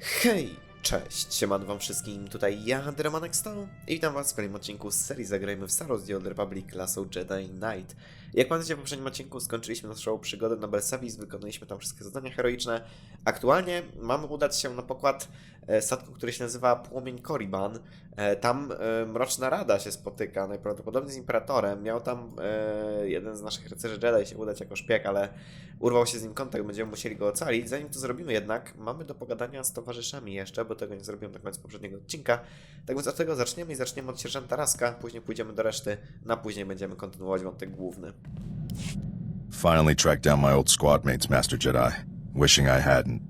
Hej, cześć, siemano wam wszystkim, tutaj ja, Jomara Chula i witam was w kolejnym odcinku z serii Zagrajmy w Star Wars The Old Republic klasą Jedi Knight. Jak pamiętacie, w poprzednim odcinku skończyliśmy naszą przygodę na Belsavis, wykonaliśmy tam wszystkie zadania heroiczne. Aktualnie mamy udać się na pokład statku, który się nazywa Płomień Korriban. Tam Mroczna Rada się spotyka, najprawdopodobniej z Imperatorem. Miał tam jeden z naszych rycerzy Jedi się udać jako szpieg, ale urwał się z nim kontakt, będziemy musieli go ocalić. Zanim to zrobimy jednak, mamy do pogadania z towarzyszami jeszcze, bo tego nie zrobiłem na końcu poprzedniego odcinka. Tak więc od tego zaczniemy od sierżanta Raska, później pójdziemy do reszty, a później będziemy kontynuować wątek główny. Finally tracked down my old squad mates, Master Jedi. Wishing I hadn't.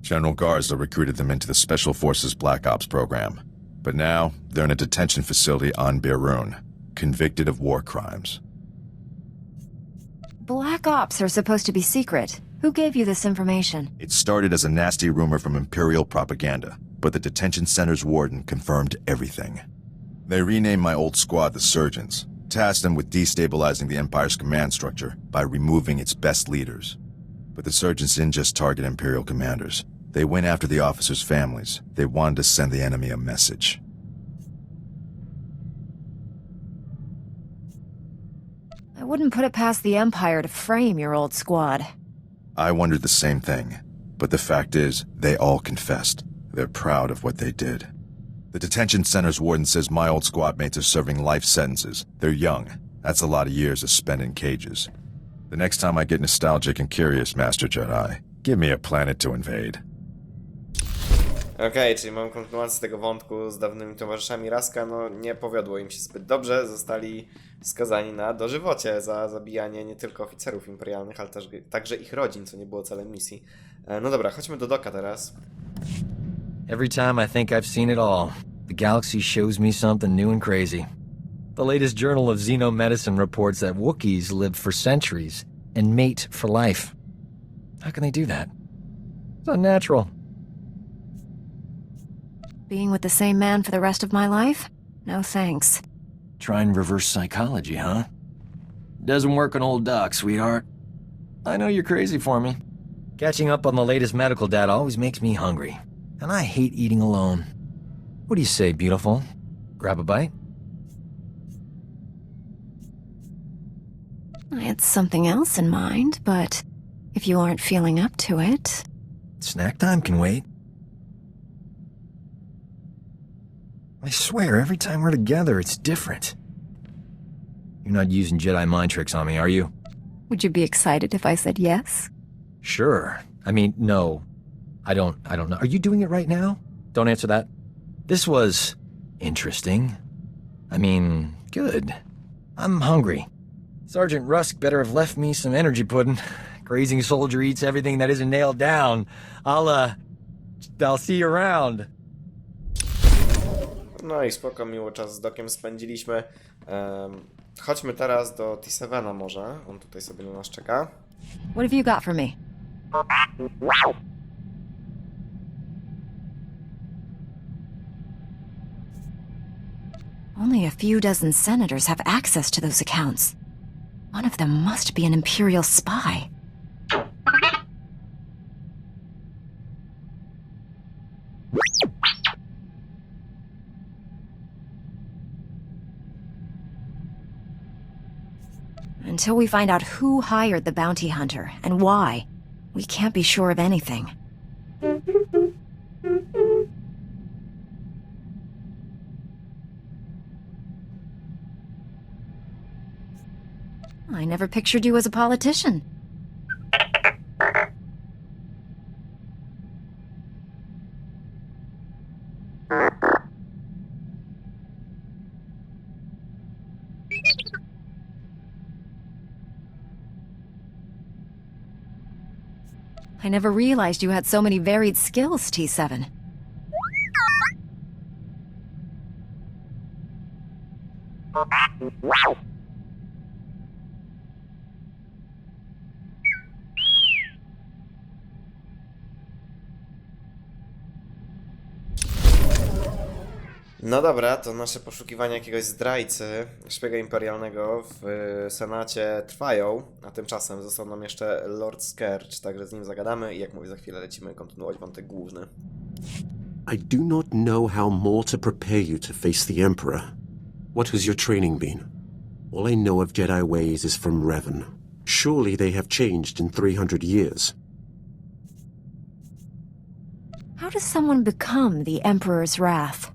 General Garza recruited them into the Special Forces Black Ops program. But now, they're in a detention facility on Beirun, convicted of war crimes. Black Ops are supposed to be secret. Who gave you this information? It started as a nasty rumor from Imperial propaganda, but the detention center's warden confirmed everything. They renamed my old squad the Surgeons, tasked them with destabilizing the Empire's command structure by removing its best leaders. But the Surgeons didn't just target Imperial commanders. They went after the officers' families. They wanted to send the enemy a message. I wouldn't put it past the Empire to frame your old squad. I wondered the same thing, but the fact is, they all confessed. They're proud of what they did. The detention center's warden says my old squad mates are serving life sentences. They're young. That's a lot of years to spend in cages. The next time I get nostalgic and curious, Master Jedi, give me a planet to invade. Okej, czyli mam kontynuację tego wątku z dawnymi towarzyszami Raska. No, nie powiodło im się zbyt dobrze. Zostali skazani na dożywocie za zabijanie nie tylko oficerów imperialnych, ale też, także ich rodzin, co nie było celem misji. No dobra, chodźmy do Doka teraz. Every time I think I've seen it all, the galaxy shows me something new and crazy. The latest Journal of Xenomedicine reports that Wookiees live for centuries and mate for life. How can they do that? It's unnatural. Being with the same man for the rest of my life? No thanks. Trying reverse psychology, huh? Doesn't work on old Doc, sweetheart. I know you're crazy for me. Catching up on the latest medical data always makes me hungry, and I hate eating alone. What do you say, beautiful? Grab a bite? I had something else in mind, but if you aren't feeling up to it... Snack time can wait. I swear, every time we're together, it's different. You're not using Jedi mind tricks on me, are you? Would you be excited if I said yes? Sure. I mean, no. I don't know. Are you doing it right now? Don't answer that. This was interesting. I mean, good. I'm hungry. Sergeant Rusk better have left me some energy pudding. Grazing soldier eats everything that isn't nailed down. I'll see you around. No i spoko, miło czas z Dokiem spędziliśmy. Chodźmy teraz do T7 może. On tutaj sobie na nas czeka. What have you got for me? Only a few dozen senators have access to those accounts. One of them must be an Imperial spy. Until we find out who hired the bounty hunter and why, we can't be sure of anything. I never pictured you as a politician. I never realized you had so many varied skills, T7. No dobra, to nasze poszukiwania jakiegoś zdrajcy, szpiega imperialnego w Senacie trwają, a tymczasem został nam jeszcze Lord Scourge, także z nim zagadamy i jak mówię, za chwilę lecimy kontynuować wątek główny. I do not know how more to prepare you to face the Emperor. What has your training been? All I know of Jedi ways is from Revan. Surely they have changed in 300 years. How does someone become the Emperor's wrath?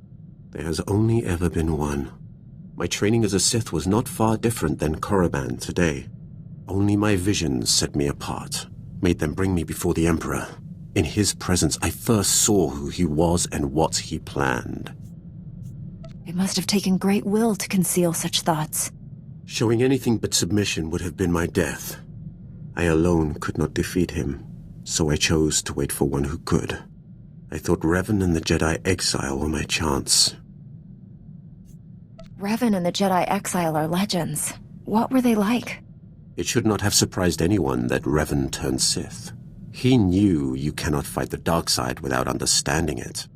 There has only ever been one. My training as a Sith was not far different than Korriban today. Only my visions set me apart, made them bring me before the Emperor. In his presence, I first saw who he was and what he planned. It must have taken great will to conceal such thoughts. Showing anything but submission would have been my death. I alone could not defeat him, so I chose to wait for one who could. I thought Revan and the Jedi Exile were my chance. Revan and the Jedi Exile are legends. What were they like? It should not have surprised anyone that Revan turned Sith. He knew you cannot fight the dark side without understanding it.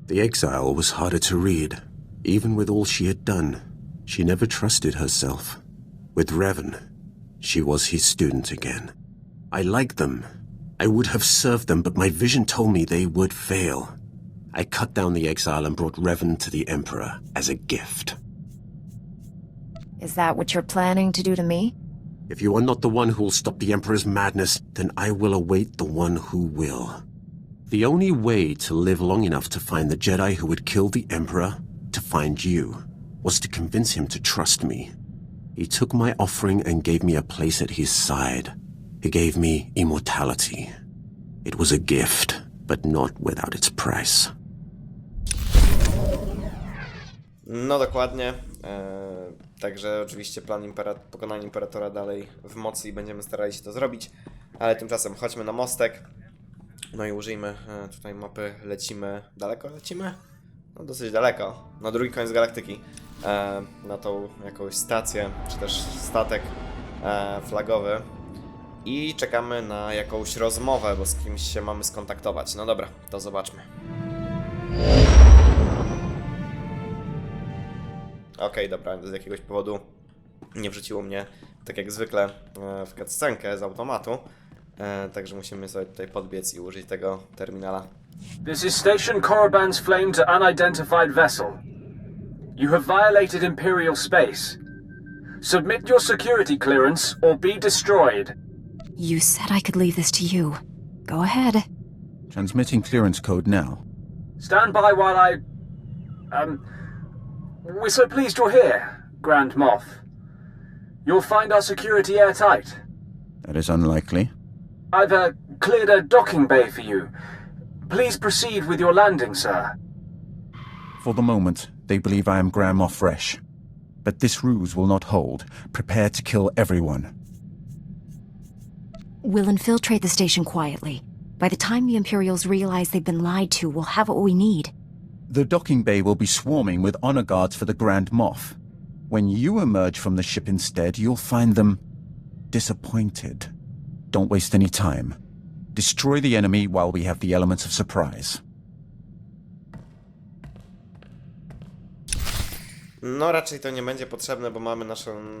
The Exile was harder to read. Even with all she had done, she never trusted herself. With Revan, she was his student again. I liked them. I would have served them, but my vision told me they would fail. I cut down the Exile and brought Revan to the Emperor as a gift. Is that what you're planning to do to me? If you are not the one who will stop the Emperor's madness, then I will await the one who will. The only way to live long enough to find the Jedi who would kill the Emperor, to find you, was to convince him to trust me. He took my offering and gave me a place at his side. He gave me immortality. It was a gift, but not without its price. No dokładnie. Także oczywiście plan pokonania Imperatora dalej w mocy i będziemy starali się to zrobić. Ale tymczasem chodźmy na mostek. No i użyjmy tutaj mapy. Lecimy. Daleko lecimy? No dosyć daleko. Na drugi koniec galaktyki. Na tą jakąś stację, czy też statek flagowy. I czekamy na jakąś rozmowę, bo z kimś się mamy skontaktować. No dobra, to zobaczmy. Okej, dobra, z jakiegoś powodu nie wrzuciło mnie, tak jak zwykle, w cutscenkę z automatu. Także musimy sobie tutaj podbiec i użyć tego terminala. This is Station Korriban's flame to unidentified vessel. You have violated Imperial space. Submit your security clearance or be destroyed. You said I could leave this to you. Go ahead. Transmitting clearance code now. Stand by while we're so pleased you're here, Grand Moff. You'll find our security airtight. That is unlikely. I've cleared a docking bay for you. Please proceed with your landing, sir. For the moment, they believe I am Grand Moff Fresh. But this ruse will not hold. Prepare to kill everyone. We'll infiltrate the station quietly. By the time the Imperials realize they've been lied to, we'll have what we need. The docking bay will be swarming with honor guards for the Grand Moff. When you emerge from the ship instead, you'll find them disappointed. Don't waste any time. Destroy the enemy while we have the elements of surprise. No raczej to nie będzie potrzebne, bo mamy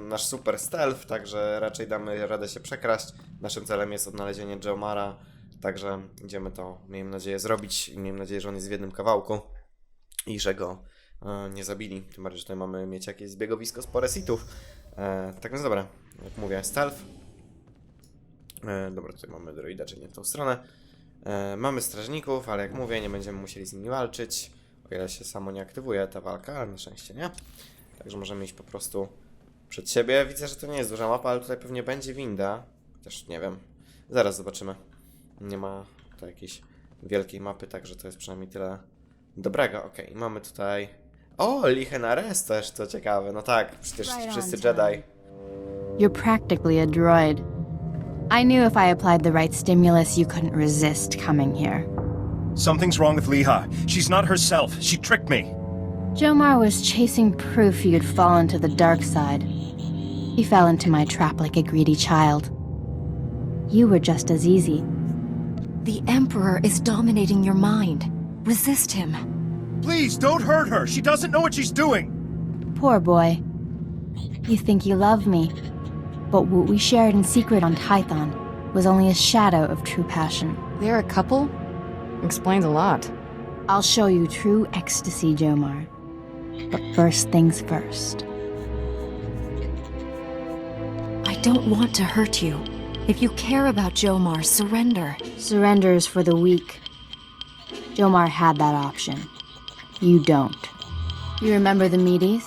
nasz super stealth, także raczej damy radę się przekraść. Naszym celem jest odnalezienie Jomara, także idziemy to, miejmy nadzieję, zrobić i miejmy nadzieję, że on jest w jednym kawałku i że go nie zabili. Tym bardziej, że tutaj mamy mieć jakieś zbiegowisko spore sithów. Tak więc dobra, jak mówię, stealth. Dobra, tutaj mamy droida, czyli nie w tą stronę. Mamy strażników, ale jak mówię, nie będziemy musieli z nimi walczyć. O ile się samo nie aktywuje ta walka, ale na szczęście nie. Także możemy iść po prostu przed siebie. Widzę, że to nie jest duża mapa, ale tutaj pewnie będzie winda. Chociaż nie wiem. Zaraz zobaczymy. Nie ma tutaj jakiejś wielkiej mapy, także to jest przynajmniej tyle dobrego. Okej, mamy tutaj... O, lichen arrest też, to ciekawe. No tak, przecież wszyscy Jedi. You're practically a droid. I knew if I applied the right stimulus, you couldn't resist coming here. Something's wrong with Leha. She's not herself. She tricked me. Jomar was chasing proof you'd fallen to the dark side. He fell into my trap like a greedy child. You were just as easy. The Emperor is dominating your mind. Resist him. Please, don't hurt her. She doesn't know what she's doing. Poor boy. You think you love me, but what we shared in secret on Tython was only a shadow of true passion. They're a couple? Explains a lot. I'll show you true ecstasy, Jomar. But first things first. I don't want to hurt you. If you care about Jomar, surrender. Surrender is for the weak. Jomar had that option. You don't. You remember the meaties?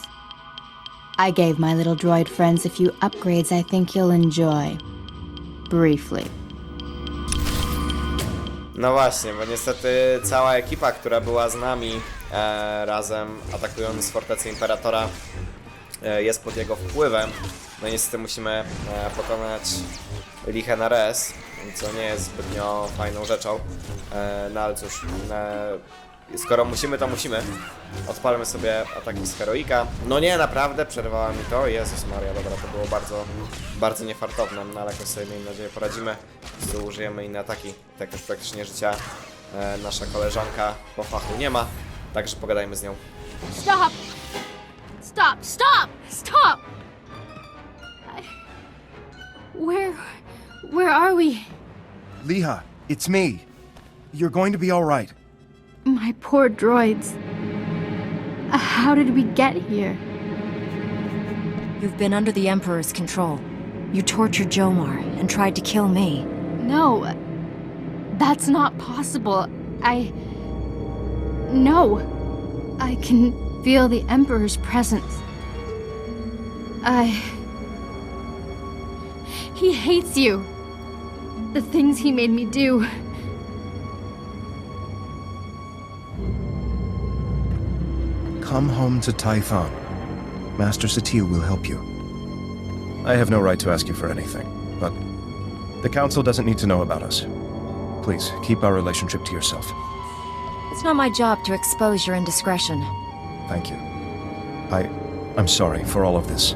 I gave my little droid friends a few upgrades I think you'll enjoy. Briefly. No właśnie, bo niestety cała ekipa, która była z nami razem atakując fortecę Imperatora jest pod jego wpływem. No i niestety musimy pokonać lichę na res, co nie jest zbytnio fajną rzeczą. No ale cóż, skoro musimy, to musimy. Odpalmy sobie ataki z heroika. No nie, naprawdę, przerwała mi to. Jezus Maria, dobra, to było bardzo, bardzo niefartowne, no ale jakoś sobie, miejmy nadzieję, poradzimy. Tu użyjemy inne ataki. Tak już praktycznie życia nasza koleżanka po fachu nie ma, także pogadajmy z nią. Stop! Stop! Stop! Stop! Where are we? Leha, it's me. You're going to be all right. My poor droids. How did we get here? You've been under the Emperor's control. You tortured Jomar and tried to kill me. No. That's not possible. No. I can feel the Emperor's presence. He hates you. The things he made me do. Come home to Tython. Master Satil will help you. I have no right to ask you for anything, but the Council doesn't need to know about us. Please, keep our relationship to yourself. It's not my job to expose your indiscretion. Thank you. I'm sorry for all of this.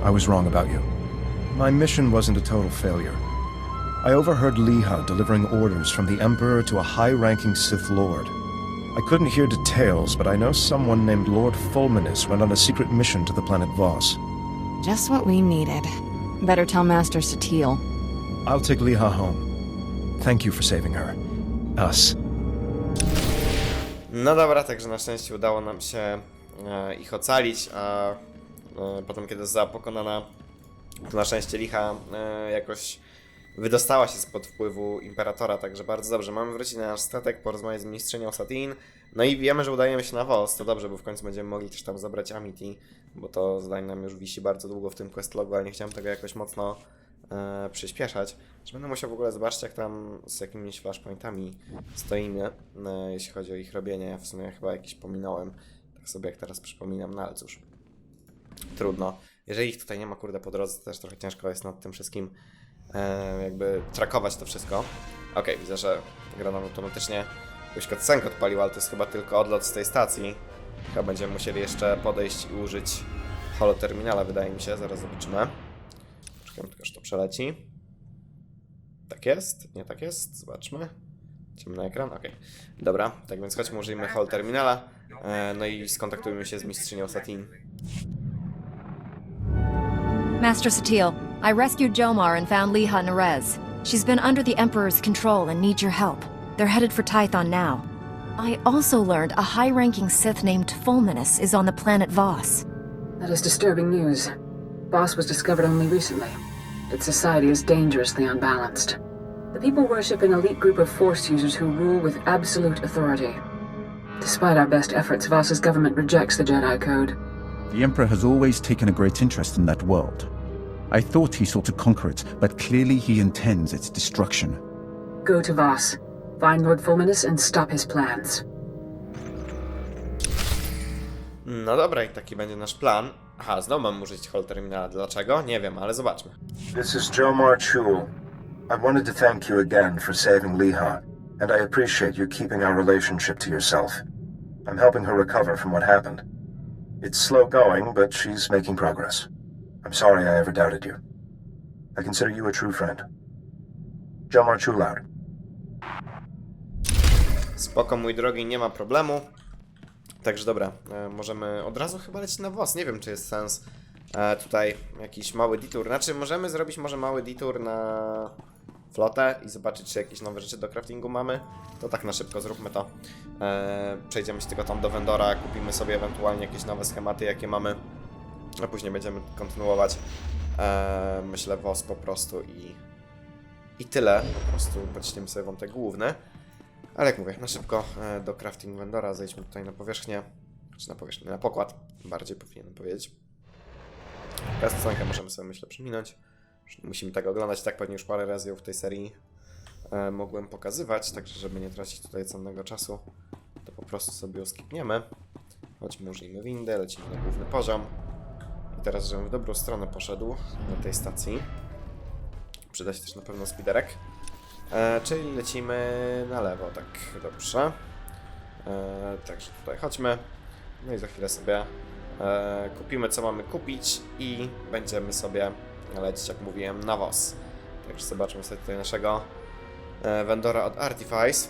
I was wrong about you. My mission wasn't a total failure. I overheard Leha delivering orders from the Emperor to a high-ranking Sith Lord. I couldn't hear details, but I know someone named Lord Fulminus went on a secret mission to the planet Voss. Just what we needed. Better tell Master Satil. I'll take Leha home. Thank you for saving her. Us. No dobra, także na szczęście udało nam się ich ocalić, a potem kiedy została pokonana, to na szczęście licha jakoś wydostała się spod wpływu Imperatora, także bardzo dobrze. Mamy wrócić na nasz statek, porozmawiać z mistrzynią Satin. No i wiemy, że udajemy się na Voss, to dobrze, bo w końcu będziemy mogli też tam zabrać Amity, bo to zadanie nam już wisi bardzo długo w tym questlogu, ale nie chciałem tego jakoś mocno przyspieszać. Że będę musiał w ogóle zobaczyć, jak tam z jakimiś flashpointami stoimy, jeśli chodzi o ich robienie. W sumie chyba jakiś pominąłem, tak sobie jak teraz przypominam, no ale cóż, trudno. Jeżeli ich tutaj nie ma, kurde, po drodze, to też trochę ciężko jest nad tym wszystkim jakby trakować to wszystko. Okej, widzę, że gra nam automatycznie jakąś cutscenkę odpaliła, ale to jest chyba tylko odlot z tej stacji. Chyba będziemy musieli jeszcze podejść i użyć holoterminala, wydaje mi się, zaraz zobaczymy. Czekam tylko, że to przeleci. Tak jest? Nie tak jest? Zobaczmy. Ciemny ekran? Okej. Dobra, tak więc chodźmy, użyjmy holoterminala. No i skontaktujmy się z mistrzynią Satin. Master Satil, I rescued Jomar and found Leha Nerez. She's been under the Emperor's control and needs your help. They're headed for Tython now. I also learned a high-ranking Sith named Fulminus is on the planet Voss. That is disturbing news. Voss was discovered only recently. Its society is dangerously unbalanced. The people worship an elite group of Force users who rule with absolute authority. Despite our best efforts, Voss's government rejects the Jedi Code. The Emperor has always taken a great interest in that world. I thought he sought to conquer it, but clearly he intends its destruction. Go to Voss. Find Lord Fulminus and stop his plans. No dobra, i taki będzie nasz plan. Aha, znowu mam użyć holoterminala. Dlaczego? Nie wiem, ale zobaczmy. This is Jomara Chula. I wanted to thank you again for saving Leha, and I appreciate you keeping our relationship to yourself. I'm helping her recover from what happened. It's slow going, but she's making progress. I'm sorry I ever doubted you. I consider you a true friend. Jomara Chula. Spoko, mój drogi, nie ma problemu. Także dobra, możemy od razu chyba lecieć na Voss. Nie wiem, czy jest sens tutaj jakiś mały detour. Znaczy, możemy zrobić może mały detour flotę i zobaczyć, czy jakieś nowe rzeczy do craftingu mamy. To tak na szybko zróbmy to. Przejdziemy się tylko tam do vendora, kupimy sobie ewentualnie jakieś nowe schematy, jakie mamy. A później będziemy kontynuować. Myślę, WOS po prostu i tyle. Po prostu pociśniemy sobie wątek główny. Ale jak mówię, na szybko do crafting vendora zejdźmy tutaj na powierzchnię. Czy na powierzchnię, na pokład. Bardziej powinienem powiedzieć. Kascenkę możemy sobie, myślę, przeminąć. Musimy tego oglądać, tak pewnie już parę razy ją w tej serii mogłem pokazywać, także żeby nie tracić tutaj cennego czasu, to po prostu sobie ją skipniemy. Chodźmy, użyjmy windy, lecimy na główny poziom. I teraz, żebym w dobrą stronę poszedł na tej stacji, przyda się też na pewno spiderek. Czyli lecimy na lewo, tak, dobrze. Także tutaj chodźmy. No i za chwilę sobie kupimy, co mamy kupić i będziemy sobie lecieć, jak mówiłem, na WOS. Także zobaczmy sobie tutaj naszego vendora od Artifice.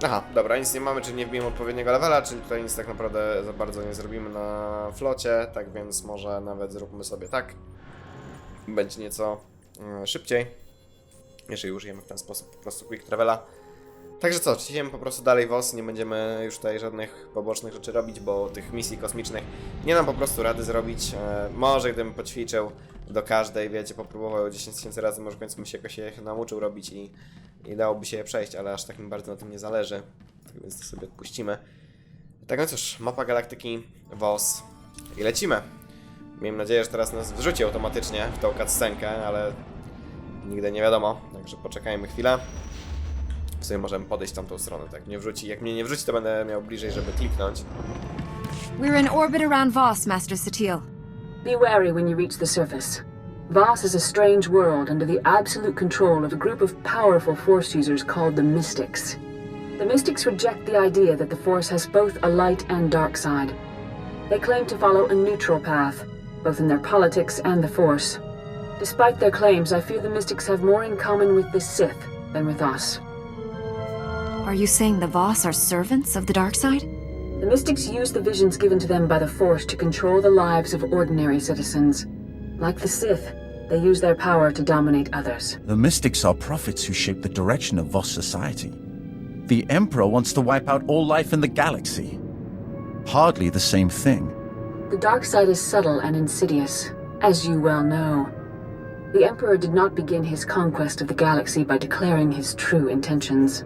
Aha, dobra, nic nie mamy, czyli nie wbijemy odpowiedniego levela, czyli tutaj nic tak naprawdę za bardzo nie zrobimy na flocie, tak więc może nawet zróbmy sobie tak. Będzie nieco szybciej, jeżeli użyjemy w ten sposób po prostu quick travela. Także co, ciśniemy po prostu dalej WOS, nie będziemy już tutaj żadnych pobocznych rzeczy robić, bo tych misji kosmicznych nie nam po prostu rady zrobić. Może gdybym poćwiczył do każdej, wiecie, popróbował 10 000 razy, może w końcu bym się jakoś je nauczył robić i dałoby się je przejść, ale aż tak mi bardzo na tym nie zależy, tak więc to sobie odpuścimy. Tak no cóż, mapa galaktyki, WOS i lecimy. Miejmy nadzieję, że teraz nas wrzuci automatycznie w tą cutscenkę, ale nigdy nie wiadomo, także poczekajmy chwilę. W sumie możemy podejść w tamtą stronę, tak mnie wrzuci. Jak mnie nie wrzuci, to będę miał bliżej, żeby kliknąć. We're in orbit around Voss, Master Satil. Be wary when you reach the surface. Voss is a strange world under the absolute control of a group of powerful Force users called the Mystics. The Mystics reject the idea that the Force has both a light and dark side. They claim to follow a neutral path, both in their politics and the Force. Despite their claims, I fear the Mystics have more in common with the Sith than with us. Are you saying the Voss are servants of the dark side? The Mystics use the visions given to them by the Force to control the lives of ordinary citizens. Like the Sith, they use their power to dominate others. The Mystics are prophets who shape the direction of Voss society. The Emperor wants to wipe out all life in the galaxy. Hardly the same thing. The dark side is subtle and insidious, as you well know. The Emperor did not begin his conquest of the galaxy by declaring his true intentions.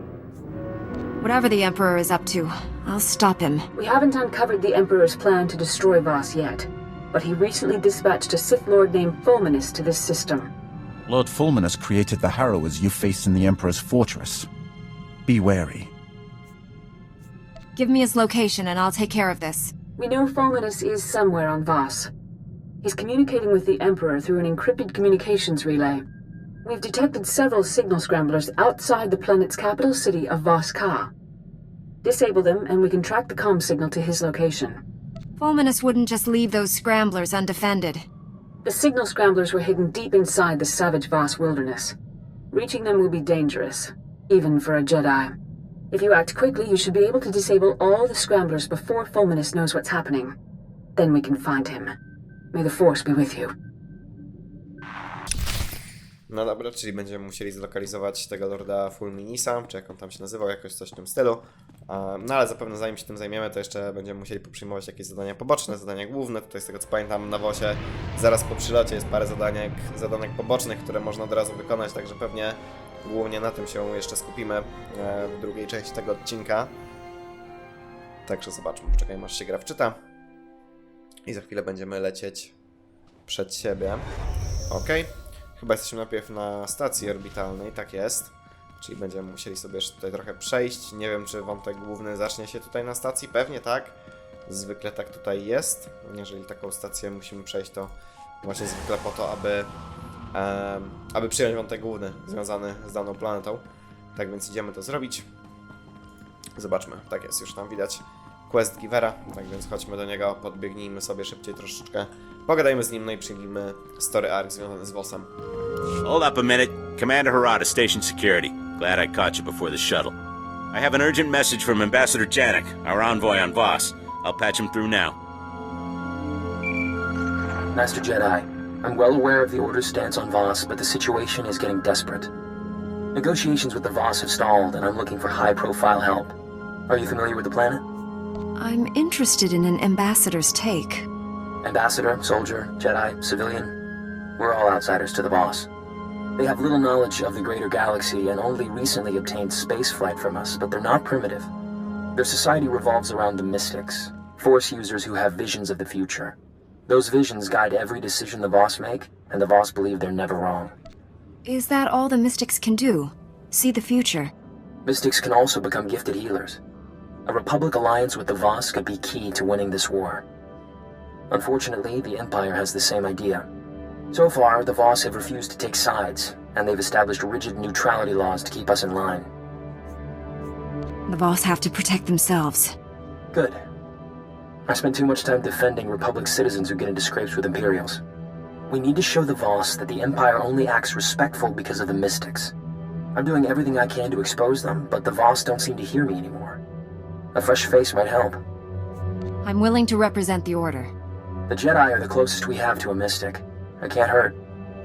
Whatever the Emperor is up to, I'll stop him. We haven't uncovered the Emperor's plan to destroy Voss yet, but he recently dispatched a Sith Lord named Fulminus to this system. Lord Fulminus created the Harrowers you faced in the Emperor's fortress. Be wary. Give me his location and I'll take care of this. We know Fulminus is somewhere on Voss. He's communicating with the Emperor through an encrypted communications relay. We've detected several signal scramblers outside the planet's capital city of Voss-Ka. Disable them and we can track the comm signal to his location. Fulminus wouldn't just leave those scramblers undefended. The signal scramblers were hidden deep inside the savage Voss wilderness. Reaching them will be dangerous, even for a Jedi. If you act quickly, you should be able to disable all the scramblers before Fulminus knows what's happening. Then we can find him. May the Force be with you. No dobra, czyli będziemy musieli zlokalizować tego Lorda Fulminisa, czy jak on tam się nazywał, jakoś coś w tym stylu. No ale zapewne zanim się tym zajmiemy, to jeszcze będziemy musieli poprzyjmować jakieś zadania poboczne, zadania główne. Tutaj z tego co pamiętam na WOSie zaraz po przylocie jest parę zadanek pobocznych, które można od razu wykonać, także pewnie głównie na tym się jeszcze skupimy w drugiej części tego odcinka. Także zobaczmy, poczekajmy aż się gra wczyta. I za chwilę będziemy lecieć przed siebie. Okej. Chyba jesteśmy najpierw na stacji orbitalnej, tak jest. Czyli będziemy musieli sobie jeszcze tutaj trochę przejść. Nie wiem, czy wątek główny zacznie się tutaj na stacji. Pewnie tak. Zwykle tak tutaj jest. Jeżeli taką stację musimy przejść, to właśnie zwykle po to, aby przyjąć wątek główny związany z daną planetą. Tak więc idziemy to zrobić. Zobaczmy. Tak jest, już tam widać quest givera. Tak więc chodźmy do niego, podbiegnijmy sobie szybciej troszeczkę. Pogadajmy z nim, no i przyjmijmy story arc związany z WOS-em. Hold up a minute. Commander Harada, Station Security. Glad I caught you before the shuttle. I have an urgent message from Ambassador Janek, our envoy on Voss. I'll patch him through now. Master Jedi, I'm well aware of the Order's stance on Voss, but the situation is getting desperate. Negotiations with the Voss have stalled, and I'm looking for high-profile help. Are you familiar with the planet? I'm interested in an ambassador's take. Ambassador, soldier, Jedi, civilian. We're all outsiders to the Voss. They have little knowledge of the greater galaxy and only recently obtained spaceflight from us, but they're not primitive. Their society revolves around the mystics, Force users who have visions of the future. Those visions guide every decision the Voss make, and the Voss believe they're never wrong. Is that all the mystics can do? See the future? Mystics can also become gifted healers. A Republic alliance with the Voss could be key to winning this war. Unfortunately, the Empire has the same idea. So far, the Voss have refused to take sides, and they've established rigid neutrality laws to keep us in line. The Voss have to protect themselves. Good. I spent too much time defending Republic citizens who get into scrapes with Imperials. We need to show the Voss that the Empire only acts respectful because of the Mystics. I'm doing everything I can to expose them, but the Voss don't seem to hear me anymore. A fresh face might help. I'm willing to represent the Order. The Jedi are the closest we have to a Mystic. It can't hurt.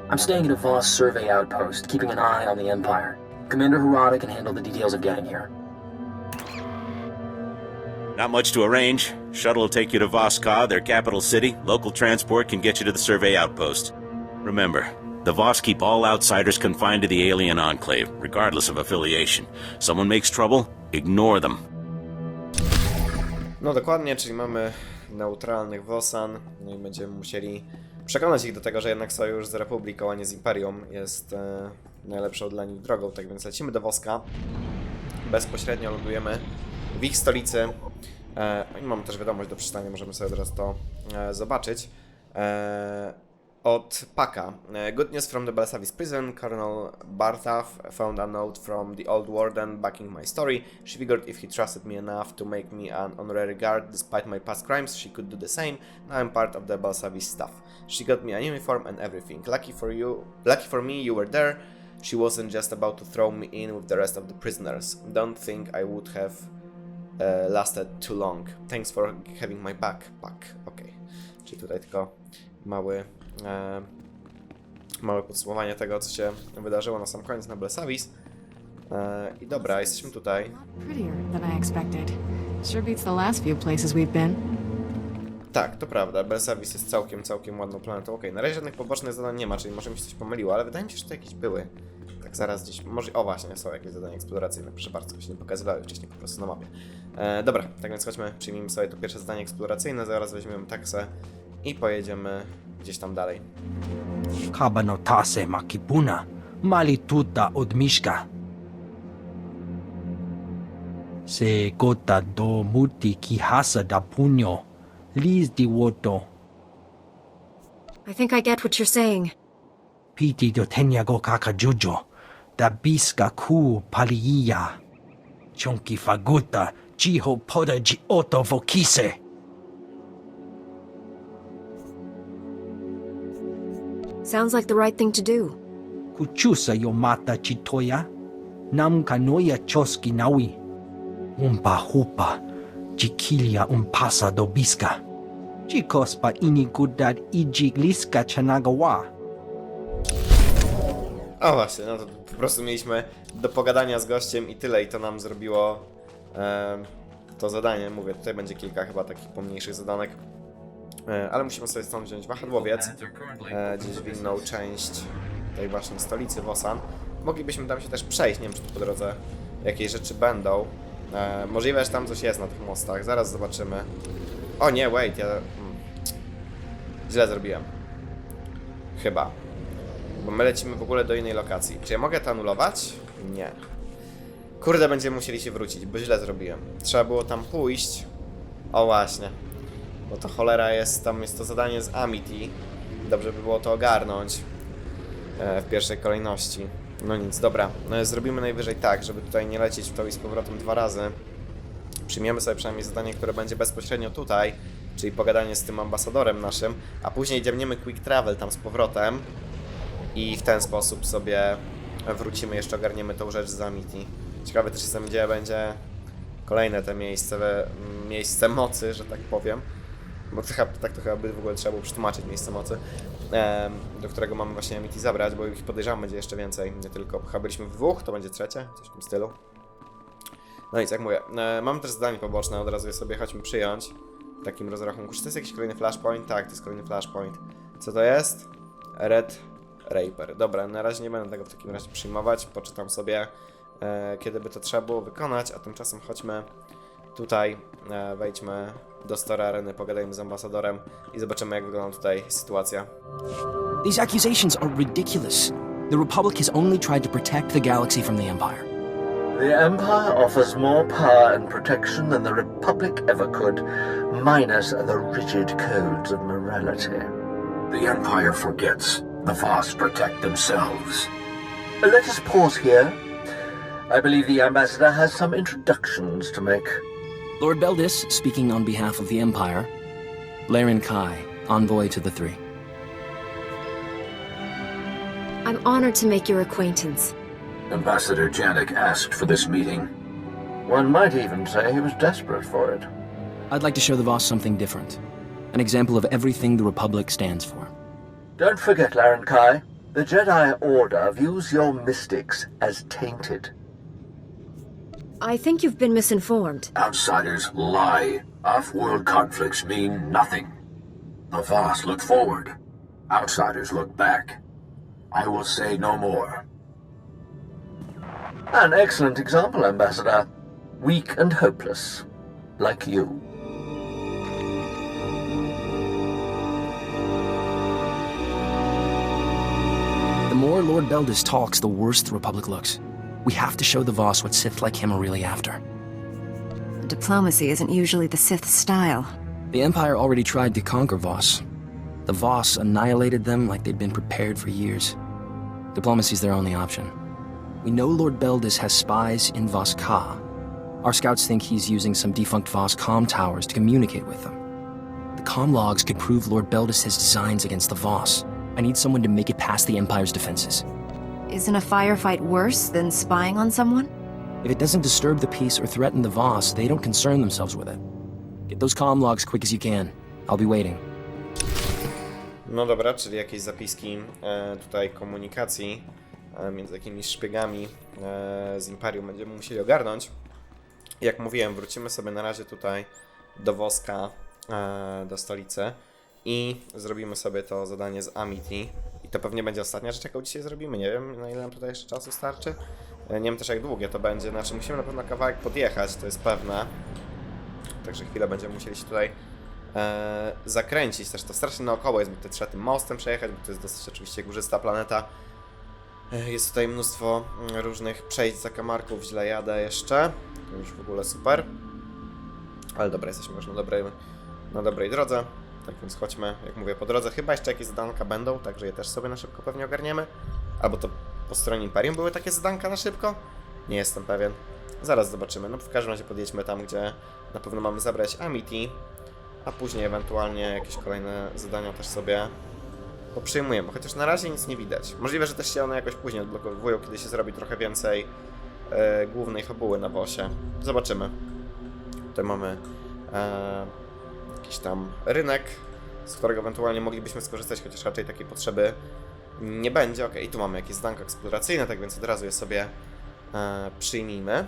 I'm staying at a Voss survey outpost, keeping an eye on the Empire. Commander Harada can handle the details of getting here. Not much to arrange. Shuttle will take you to Voss-Ka, their capital city. Local transport can get you to the survey outpost. Remember, the Voss keep all outsiders confined to the alien enclave, regardless of affiliation. Someone makes trouble, ignore them. No dokładnie, czyli mamy neutralnych Wossan, no i będziemy musieli przekonać ich do tego, że jednak sojusz z Republiką, a nie z Imperium jest najlepszą dla nich drogą, tak więc lecimy do Woska. Bezpośrednio lądujemy w ich stolicy. I mamy też wiadomość do przeczytania, możemy sobie teraz to zobaczyć. Od Paka. Good news from the Belsavis prison. Colonel Barthaf found a note from the old warden backing my story. She figured if he trusted me enough to make me an honorary guard despite my past crimes, she could do the same. Now I'm part of the Belsavis staff. She got me a uniform and everything. Lucky for me, you were there. She wasn't just about to throw me in with the rest of the prisoners. Don't think I would have lasted too long. Thanks for having my back. Okay. Czyli tutaj tylko małe podsumowanie tego, co się wydarzyło na sam koniec na Belsavis. I dobra, jesteśmy tutaj. Tak, to prawda, Belsavis jest całkiem ładną planetą. Okej, na razie żadnych pobocznych zadań nie ma, czyli może mi się coś pomyliło, ale wydaje mi się, że to jakieś były. Tak zaraz gdzieś, może, o właśnie, są jakieś zadania eksploracyjne, proszę bardzo, się nie pokazywały wcześniej po prostu na mapie. Dobra, tak więc chodźmy, przyjmijmy sobie to pierwsze zadanie eksploracyjne, zaraz weźmiemy taksę i pojedziemy gdzieś tam dalej. Kabano tase makibuna, mali tuta od miszka. Se gota do muti kihasa da punyo, liz di woto. I think I get what you're saying. Piti do tenyago kakajujo, da biska ku paliya. Chonki faguta, jiho poda ji oto vokise. Sounds like the right thing to do. Kuchusa yo mata chitoya, nam kanoya choski nawi. Umpa hupa, jikilia umpasa do biska. Jikospa ini gudad ijigliska chanagawa. O właśnie, no to po prostu mieliśmy do pogadania z gościem i tyle, i to nam zrobiło to zadanie. Mówię, tutaj będzie kilka chyba takich pomniejszych zadanek. Ale musimy sobie stąd wziąć wahadłowiec, gdzieś w inną część tej właśnie stolicy Wossan. Moglibyśmy tam się też przejść, nie wiem, czy tu po drodze jakieś rzeczy będą. Możliwe, że tam coś jest na tych mostach, zaraz zobaczymy. O nie, wait, ja źle zrobiłem. Chyba. Bo my lecimy w ogóle do innej lokacji. Czy ja mogę to anulować? Nie. Kurde, będziemy musieli się wrócić, bo źle zrobiłem. Trzeba było tam pójść. O właśnie. Bo to cholera jest, tam jest to zadanie z Amity. Dobrze by było to ogarnąć w pierwszej kolejności. No nic, dobra. Zrobimy najwyżej tak, żeby tutaj nie lecieć w to i z powrotem 2 razy. Przyjmiemy sobie przynajmniej zadanie, które będzie bezpośrednio tutaj, czyli pogadanie z tym ambasadorem naszym, a później dziabniemy quick travel tam z powrotem i w ten sposób sobie wrócimy, jeszcze ogarniemy tą rzecz z Amity. Ciekawe też jestem, gdzie będzie kolejne te miejsce mocy, że tak powiem. bo tak to chyba by w ogóle trzeba było przetłumaczyć miejsce mocy, do którego mamy właśnie Amity zabrać, bo ich podejrzewam będzie jeszcze więcej, nie tylko, chyba byliśmy w dwóch, to będzie trzecie, coś w tym stylu. No i jak mówię, mamy też zadanie poboczne, od razu je sobie chodźmy przyjąć w takim rozrachunku. Czy to jest jakiś kolejny flashpoint? Tak, to jest kolejny flashpoint. Co to jest? Red Raper. Dobra, na razie nie będę tego w takim razie przyjmować, poczytam sobie, kiedy by to trzeba było wykonać, a tymczasem chodźmy tutaj, wejdźmy do Story Areny, pogadajmy z ambasadorem i zobaczymy, jak wygląda tutaj sytuacja. These accusations are ridiculous. The Republic has only tried to protect the galaxy from the Empire. The Empire offers more power and protection than the Republic ever could, minus the rigid codes of morality. The Empire forgets the Voss protect themselves. Let us pause here. I believe the ambassador has some introductions to make. Lord Beldis, speaking on behalf of the Empire. Laren Kai, envoy to the Three. I'm honored to make your acquaintance. Ambassador Janik asked for this meeting. One might even say he was desperate for it. I'd like to show the Voss something different. An example of everything the Republic stands for. Don't forget, Laren Kai, the Jedi Order views your mystics as tainted. I think you've been misinformed. Outsiders lie. Off-world conflicts mean nothing. The Voss look forward. Outsiders look back. I will say no more. An excellent example, Ambassador. Weak and hopeless. Like you. The more Lord Beldis talks, the worse the Republic looks. We have to show the Voss what Sith like him are really after. Diplomacy isn't usually the Sith style. The Empire already tried to conquer Voss. The Voss annihilated them like they'd been prepared for years. Diplomacy's their only option. We know Lord Beldis has spies in Voss Ka. Our scouts think he's using some defunct Voss comm towers to communicate with them. The comm logs could prove Lord Beldis has designs against the Voss. I need someone to make it past the Empire's defenses. Isn't a firefight worse than spying on someone? If it doesn't disturb the peace or threaten the Voss, they don't concern themselves with it. Get those comm logs quick as you can. I'll be waiting. No dobra, czyli jakieś zapiski tutaj komunikacji między jakimiś szpiegami z Imperium będziemy musieli ogarnąć. Jak mówiłem, wrócimy sobie na razie tutaj do Woska, do stolicy i zrobimy sobie to zadanie z Amity. I to pewnie będzie ostatnia rzecz, jaką dzisiaj zrobimy. Nie wiem, na ile nam tutaj jeszcze czasu starczy. Nie wiem też, jak długie to będzie. Znaczy, musimy na pewno kawałek podjechać, to jest pewne. Także chwilę będziemy musieli się tutaj zakręcić. Też to strasznie naokoło jest, bo tutaj trzeba tym mostem przejechać, bo to jest dosyć oczywiście górzysta planeta. Jest tutaj mnóstwo różnych przejść, zakamarków, źle jadę jeszcze. To już w ogóle super. Ale dobra, jesteśmy już na dobrej drodze. Tak więc chodźmy, jak mówię, po drodze. Chyba jeszcze jakieś zadanka będą, także je też sobie na szybko pewnie ogarniemy. Albo to po stronie Imperium były takie zadanka na szybko? Nie jestem pewien. Zaraz zobaczymy. No w każdym razie podjedźmy tam, gdzie na pewno mamy zabrać Amity, a później ewentualnie jakieś kolejne zadania też sobie poprzyjmujemy. Chociaż na razie nic nie widać. Możliwe, że też się one jakoś później odblokowują, kiedy się zrobi trochę więcej głównej fabuły na bossie. Zobaczymy. Tutaj mamy jakiś tam rynek, z którego ewentualnie moglibyśmy skorzystać, chociaż raczej takiej potrzeby nie będzie. Ok, i tu mamy jakieś zadanka eksploracyjne, tak więc od razu je sobie przyjmijmy.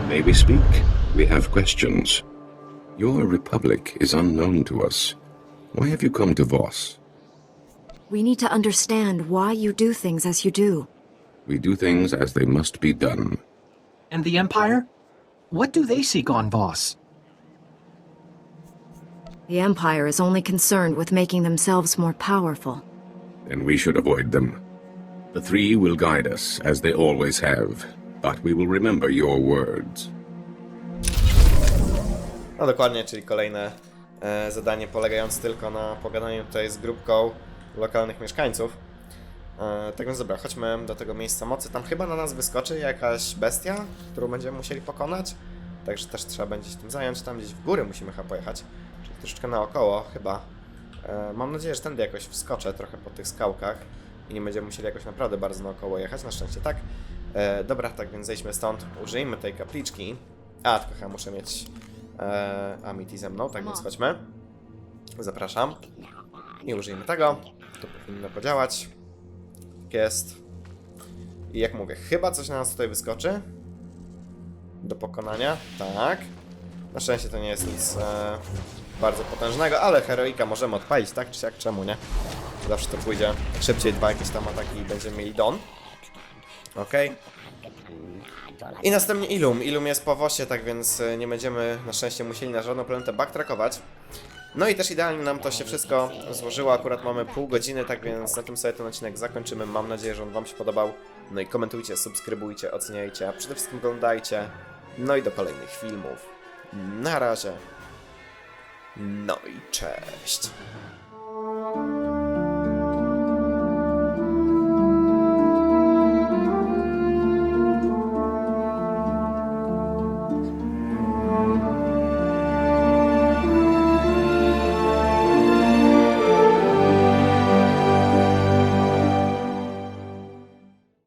May we speak? We have questions. Your republic is unknown to us. Why have you come to Voss? We need to understand why you do things as you do. We do things as they must be done. And the Empire? What do they seek on Voss? The Empire is only concerned with making themselves more powerful. Then we should avoid them. The Three will guide us, as they always have, but we will remember your words. No dokładnie, czyli kolejne zadanie polegające tylko na pogadaniu tutaj z grupką lokalnych mieszkańców. Tak więc dobra, chodźmy do tego miejsca mocy. Tam chyba na nas wyskoczy jakaś bestia, którą będziemy musieli pokonać. Także też trzeba będzie się tym zająć. Tam gdzieś w góry musimy chyba pojechać. Czyli troszeczkę naokoło chyba. Mam nadzieję, że tędy jakoś wskoczę trochę po tych skałkach i nie będziemy musieli jakoś naprawdę bardzo naokoło jechać. Na szczęście tak. Dobra, tak więc zejdźmy stąd. Użyjmy tej kapliczki. A, tylko chyba muszę mieć Amity ze mną, tak więc chodźmy. Zapraszam. I użyjmy tego. To powinno podziałać. Jest. I jak mówię, chyba coś na nas tutaj wyskoczy. Do pokonania. Tak. Na szczęście to nie jest nic bardzo potężnego, ale heroika możemy odpalić, tak czy siak, czemu nie? Zawsze to pójdzie szybciej, 2 jakieś tam ataki i będziemy mieli don. Okej. I następnie Ilum. Ilum jest po wosie, tak więc nie będziemy na szczęście musieli na żadną planetę backtrackować. No i też idealnie nam to się wszystko złożyło, akurat mamy pół godziny, tak więc na tym sobie ten odcinek zakończymy. Mam nadzieję, że on wam się podobał. No i komentujcie, subskrybujcie, oceniajcie, a przede wszystkim oglądajcie. No i do kolejnych filmów. Na razie. No i cześć.